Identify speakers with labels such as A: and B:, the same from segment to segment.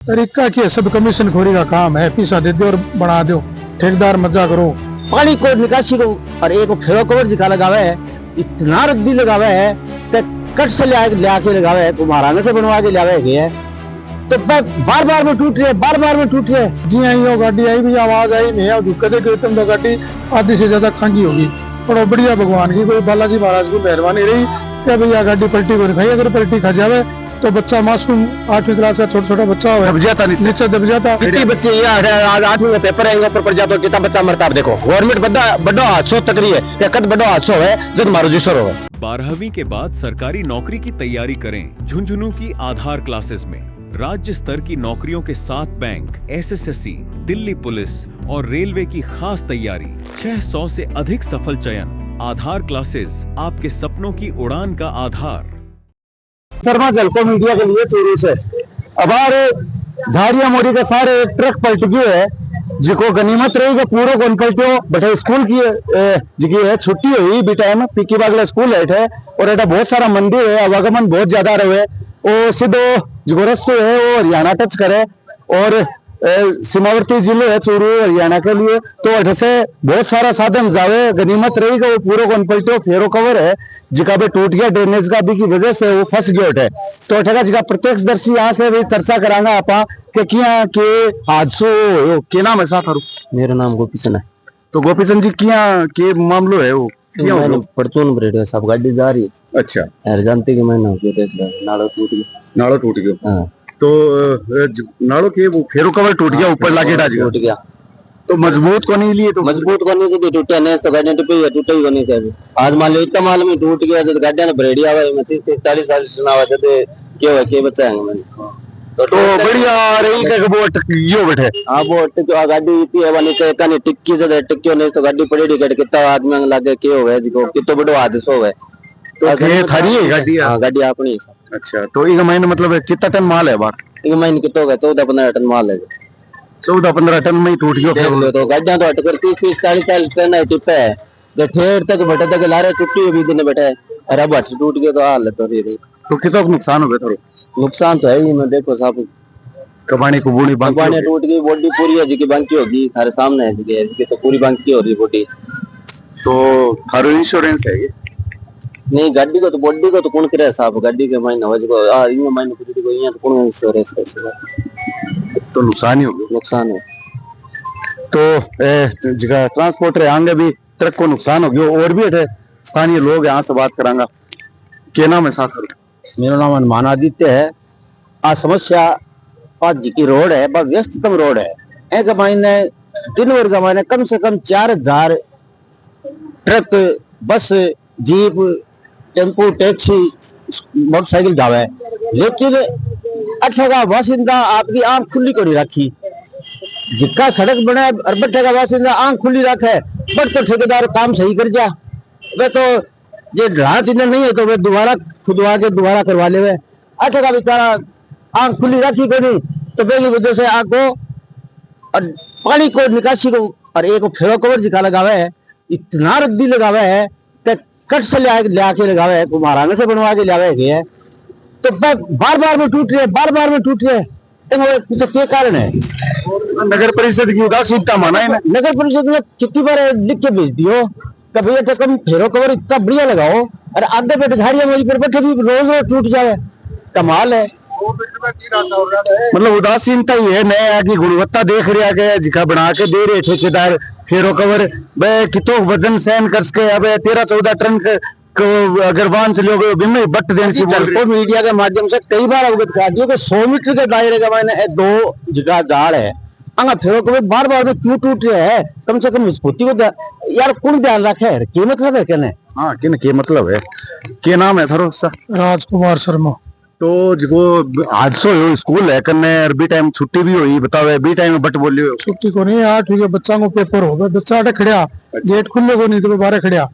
A: तरीका क्या है, सब कमीशन खोरी का काम है। पैसा दे दो और बना दो, ठेकेदार मजा करो।
B: पानी को निकासी को और एक फेरो कवर जिका लगावे है, इतना रद्दी लगावे है ते कट से ले लगावे है, महाराणा से बनवा के लावे है। तो बार बार में टूट रहे, बार बार में टूट रहे।
A: जी आई हो गाड़ी आई भी आवाज आई नहीं है, कदे तुम तो गाड़ी आधी से ज्यादा खांगी होगी। बड़ा बढ़िया भगवान की कोई बालाजी महाराज की मेहरबानी रही क्या भैया गाड़ी पलटी को खाई। अगर पलटी खा जावे तो बच्चा मासूम 8वीं क्लास का छोटा बच्चा हो नीचे दब जाता।
B: बच्चे आज 8वीं का पेपर है, ऊपर पड़ जाता जितना बच्चा मरता। अब देखो गवर्नमेंट बड़ा हादसों तक रही है, कद बड़ा हादसों है जब मारो जिसर हो।
C: 12वीं के बाद सरकारी नौकरी की तैयारी करें झुंझुनू की आधार क्लासेस में। राज्य स्तर की नौकरियों के साथ बैंक, SSSC, दिल्ली पुलिस और रेलवे की खास तैयारी। 600 से अधिक सफल चयन। आधार क्लासेस आपके सपनों की उड़ान का आधार।
B: शर्मा जलको मीडिया के लिए चूरू से अबार झारिया मोरी के सारे ट्रक पलट गए है, जिको गनीमत रही पूरा कौन पलटो बटे स्कूल की जिकी है छुट्टी हुई बी टाइम पीकी बागला स्कूल है और एटा बहुत सारा मंदिर है, आवागमन बहुत ज्यादा रहे। वो सीधो जो रस्तो है वो हरियाणा टच करे और सीमावर्ती जिले है चूरू हरियाणा के लिए, तो अठ से बहुत सारा साधन जावे। गनीमत रही वो पूरा कौन पलटो फेरो कवर है जिका भी टूट गया ड्रेनेज का भी की वजह से वो फंस गया है। तो अठेगा जिका प्रत्यक्षदर्शी यहाँ से भी चर्चा करांगा आपा के किया के हादसो के नाम है साथ। मेरा नाम गोपीचंद है। तो गोपीचंद जी किया के मामलो है वो परचून ब्रेड सब गाड़ी जा रही है। अच्छा यार जानते कि मैंने नाड़ो टूट गया। नाड़ो टूट गया। हाँ। तो नाड़ो के वो फेरो कवर टूट गया, ऊपर लाके टूट गया। तो मजबूत को नहीं लिए तो मजबूत को नहीं से टूटे नहीं तो गाड़ी टूटी है, टूटे ही को नहीं से। आज मान लो इतना माल में टूट गया तो गाड़ी ने ब्रेडिया हुआ में 30-40 साल सुनावा थे क्या हुआ के बचाएंगे मैंने। तो बढ़िया रही के वो अटकियो बैठे। हां वो अटकियो गाड़ी इतनी है वाली से कने टिक्की से अटकियो नहीं तो गाड़ी पड़ी गट कितना आदमी लागे के हो गए जिको कितो बड़ो हादसा हो गए। तो ये थारी है गाड़ी? हां गाड़ी अपनी। अच्छा तो इक महीने मतलब कितना टन माल है बाहर? इक महीने कितो गए 14-15 टन माल है। 14-15 टन में ही टूट गयो। देख लो तो गाड़ियां तो अटकर 30-40 टन टिप है जो ठेर तक बटे तक लारे टूटी हुई दिन बैठे अरे अब टूट गया तो हाल तो फिर तो कितना नुकसान हो गया? थोड़ा नुकसान तो है ही। मैं देखो साहब कबानी को बूढ़ी बांकी टूट गई, बॉडी पूरी है जी बांकी होगी थारे सामने है जी तो पूरी बांकी हो रही बॉडी। तो थारो इंश्योरेंस है ये? नहीं गाड़ी को तो बॉडी को तो कौन करे साहब, गाड़ी के महीना हो को आ इन महीने पूरी को यहां तो कौन इंश्योरेंस है। तो नुकसान ही हो गया। नुकसान है तो जगह ट्रांसपोर्टर आगे भी ट्रक को नुकसान हो गया और भी है स्थानीय लोग यहाँ से बात करांगा। क्या नाम है साथ? मेरा नाम हनुमान आदित्य है। आ समस्या आज की रोड है बहुत व्यस्ततम रोड है। एक महीने दिन भर का महीने कम से कम 4000 ट्रक, बस, जीप, टेम्पो, टैक्सी, मोटरसाइकिल जावे, लेकिन अठे का बासिंदा आपकी आंख खुली करी रखी। जिक्का सड़क बना है और बट्टे का बासिंदा आंख खुली रखे बट तो ठेकेदार काम सही कर जा वे तो ये राहत इन्हें नहीं है तो वे दोबारा खुदवा के दोबारा करवा ले। वे अठे का बेचारा आंख खुली रखी को नहीं तो वे की वजह से आंख को और पानी को निकासी को और एक फेरो कवर जिका लगावे है, इतना रद्दी लगावे है ते कट से ले लगावे है, महाराणा से बनवा के लावे है। तो बार बार में टूट रहे, बार बार में टूट रहे तो क्या कारण है? नगर परिषद की उदासीनता माना है। नगर परिषद ने कितनी बार लिख के भेज दियो कि भैया तो कम फेरो कवर इतना बढ़िया लगाओ और आधे पे झाड़ियां मेरी पर बैठे भी रोज टूट जाए, कमाल है। मतलब उदासीनता ही है, नए की गुणवत्ता देख रहा गया जिका बना के दे रहे ठेकेदार फेरो कवर कितो वजन सहन कर सके। अब 13-14 टन अगर वाहन चलोगे बिना बट देने से चल मीडिया के माध्यम से कई बार अवगत करा दियो कि 100 मीटर के दायरे का मैंने 2 जगह झाड़ है अंगा फेरो कवर बार बार में क्यों टूट रहे हैं? कम से कम मजबूती को यार कौन ध्यान रखे है? क्या मतलब है कहने? हाँ क्या मतलब है? क्या नाम है थारो?
A: राजकुमार शर्मा।
B: तो जो हादसो हो स्कूल है कन्ने बी टाइम छुट्टी भी हुई बतावे बी टाइम बट बोलियो
A: छुट्टी को नहीं 8 बजे बच्चा को पेपर हो गया, बच्चा अटे खड़िया गेट खुले को नहीं तो बाहर खड़िया।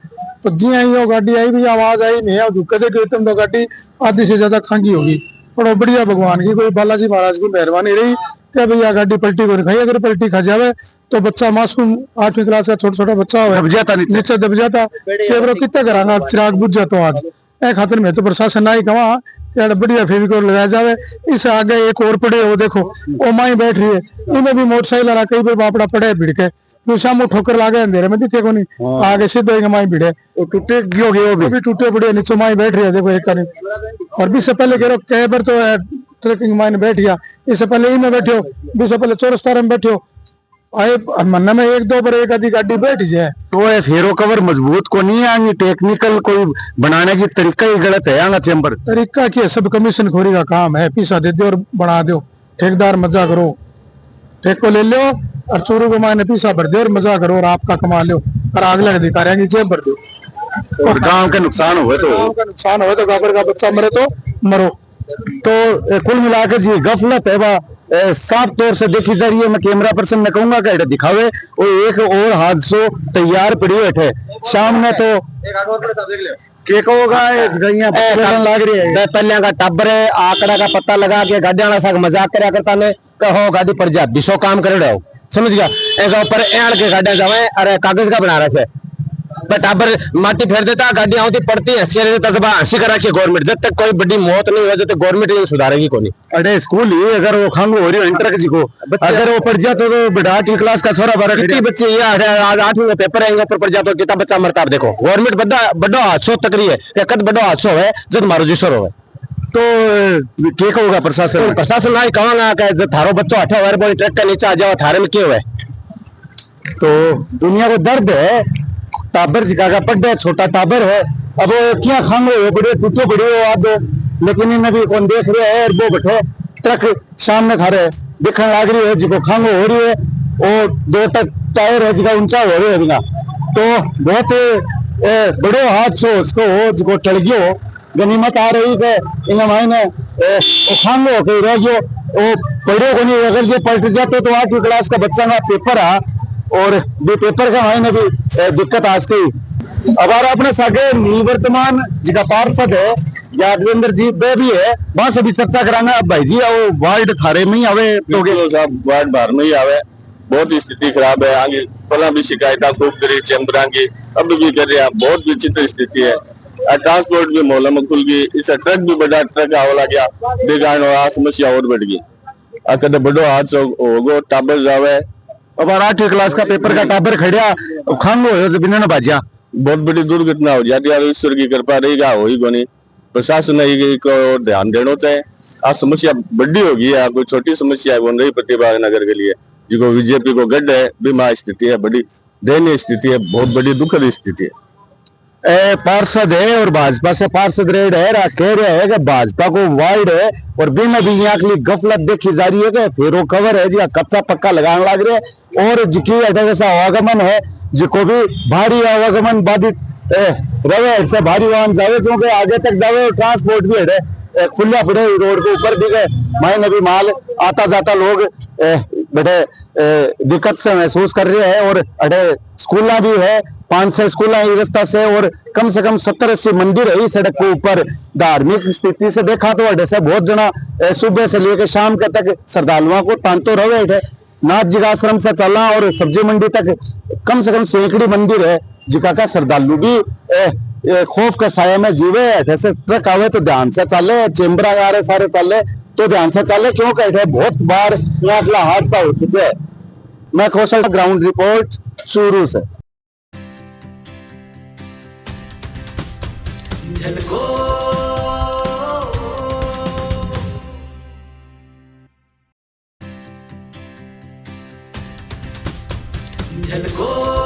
A: तो जी आई हो गाड़ी आई भी आवाज आई नहीं है, कदे तुम तो गाड़ी आधी से ज्यादा खांगी होगी। बड़ा बढ़िया भगवान की कोई बालाजी महाराज की मेहरबानी रही क्या भैया गाड़ी पलटी को खाई। अगर पलटी खा जावे तो बच्चा मासूम 8वीं क्लास का छोटा बच्चा हो नीचे दब जाता। कितने घराना चिराग बुझ जाता आज ए खातिर में तो प्रशासन ना ही कहा यार बढ़िया फेविकोल लगाया जावे। इस आगे एक और पड़े हो देखो, वो माई बैठ रही है, इनमें भी मोटरसाइकिल वाला कई बार बापड़ा पड़े भिड़ के, जो शामो ठोकर लागे अंधेरे में दिखे को नहीं, आगे सीधे एक माई भिड़े
B: टूटे क्यों गए वो
A: भी टूटे पड़े, नीचे माई बैठ रही है देखो एक करी। और भी से पहले कह कई बार तो ट्रकिंग माइन बैठ गया, इससे पहले इनमें बैठे हो, भी से पहले चौरस्तारा में बैठे हो, आए मन में एक दो बार एक आधी गाड़ी बैठ जाए।
B: तो ये फेरो कवर मजबूत को नहीं है, टेक्निकल कोई बनाने की तरीका ही गलत है ना चेंबर?
A: तरीका क्या, सब कमीशन खोरी का काम है, पैसा दे दो और बना दो, ठेकेदार मजा करो, ठेक को ले लो और चोरों को मायने पैसा भर दो और मजा करो और आपका कमा लो और अगले अधिकारियों की जेब भर दो।
B: और गांव का नुकसान हुए तो
A: गांव का नुकसान हुए तो गाबर का बच्चा मरे तो मरो।
B: तो कुल मिलाकर जी गफलत है बा साफ तौर से देखी जा रही है। मैं कैमरा पर्सन ने कहूंगा कि दिखावे वो एक और हादसों तैयार पड़ी बैठे शाम में तो के कहोगा लाग रही है पहले का टब्बर है आंकड़ा का पता लगा के गाड़ियां सा मजाक करा करता ने कहो गाड़ी पर जा बिसो काम कर रहे हो समझ गया एक ऊपर एड़ के गाड़ियां जावे अरे कागज का बना रखे टाबर माटी फेर देता गाड़ियां होती पड़ती हंसी तक हंसी कर रखी गवर्नमेंट जब तक कोई बड़ी मौत नहीं हो जब तक गवर्नमेंट नहीं सुधारेगी कोनी। अरे स्कूल ही अगर वो खांगो हो रही है इंटर जी को अगर वो पढ़ जाता तो बेटा 8वीं क्लास का छोरा बारह कितनी बच्चे ये आज 8वीं में पेपर आएंगे ऊपर पढ़ जाता तो कितना बच्चा मरता देखो गवर्नमेंट बड़ा हादसों तक रही है कद बड़ा हादसों है जब मारो जिसर हो तो क्या कहोगा प्रशासन? प्रशासन ना कहूंगा जब थारो बच्चों हठा हुआ ट्रक का नीचे आ जाओ थारे में क्या हुआ तो दुनिया को दर्द है। टाबर जिका पड्डे छोटा टाबर है अब क्या खांगे हो बड़े टूटे बड़े हो आदो लेकिन इन्हें भी कौन देख रहे है वो बैठे ट्रक सामने खा रहे दिखने लग रही है जिको खांगो हो रही है और 2 टायर है जिका ऊंचा हो रही है बिना तो बहुत बड़ो हादसो उसको हो जिको टल गयो गनीमत आ रही है इन मायने खांगो कहीं रह गयो वो पढ़ो को नहीं अगर जो पलट जाते तो 8वीं क्लास का बच्चा का पेपर आ और भी पेपर का मायने भी दिक्कत आज गई। अब अपने सागे निवर्तमान जिका पार्षद है यादवेंद्र जी वे भी है वहां से भी चर्चा कराना। अब भाई जी वो वार्ड थारे में ही आवे तो
D: साहब वार्ड बाहर में ही आवे बहुत स्थिति खराब है आगे पहला भी शिकायत खूब करी चैम्बर की अब भी कर रहे हैं बहुत विचित्र स्थिति है। ट्रांसपोर्ट भी मोहल्ला में खुल गई इस ट्रक भी बड़ा ट्रक आवला गया बेगान समस्या और बढ़ गई कद बड़ो हादसा होगो टाबर जावे
B: अब 8वीं क्लास का पेपर का टाबर खड़िया खांगो हो बिना न बाजिया
D: बहुत बड़ी दुर्घटना हो जाती है। ईश्वर की कृपा रहेगा हो ही कोनी प्रशासन को ध्यान देना चाहिए। आज समस्या बड़ी होगी है कोई छोटी समस्या बन रही प्रतिभा नगर के लिए जिको बीजेपी को गढ़ है बीमा स्थिति है बड़ी दयनीय स्थिति है बहुत बड़ी दुखद स्थिति है।
B: पार्षद है और भाजपा से पार्षद रेड है कह रहे हैं कि भाजपा को वार्ड है और बिना भी यहाँ के लिए गफलत देखी जा रही है कि फेरो कवर है जी कच्चा पक्का लगाने लग रहे हैं और जिकी जैसा आवागमन है जिको भी भारी आवागमन बाधित रहे से भारी वाहन जावे क्योंकि आगे तक जावे ट्रांसपोर्ट भी है खुला पड़े रोड के ऊपर भी गए मायने भी माल आता जाता लोग बड़े दिक्कत से महसूस कर रहे हैं और अरे स्कूल भी है 5-6 स्कूल रास्ता से और कम से कम 70-80 मंदिर है सड़क के ऊपर। धार्मिक स्थिति से देखा तो अड्डे से बहुत जना सुबह से लेकर शाम के तक श्रद्धालुओं को तांतो रहे थे नाथ जी का आश्रम से चलना और सब्जी मंडी तक कम से कम सैकड़ी मंदिर है जिका का श्रद्धालु भी खौफ के साया में जीवे ऐसे ट्रक आवे तो ध्यान से चले चेम्बर आ रहे सारे चले तो ध्यान से चले क्यों कहते हैं बहुत बार यहाँ हादसा हो चुके हैं। मैं कौशल ग्राउंड रिपोर्ट चूरू से।
E: झलको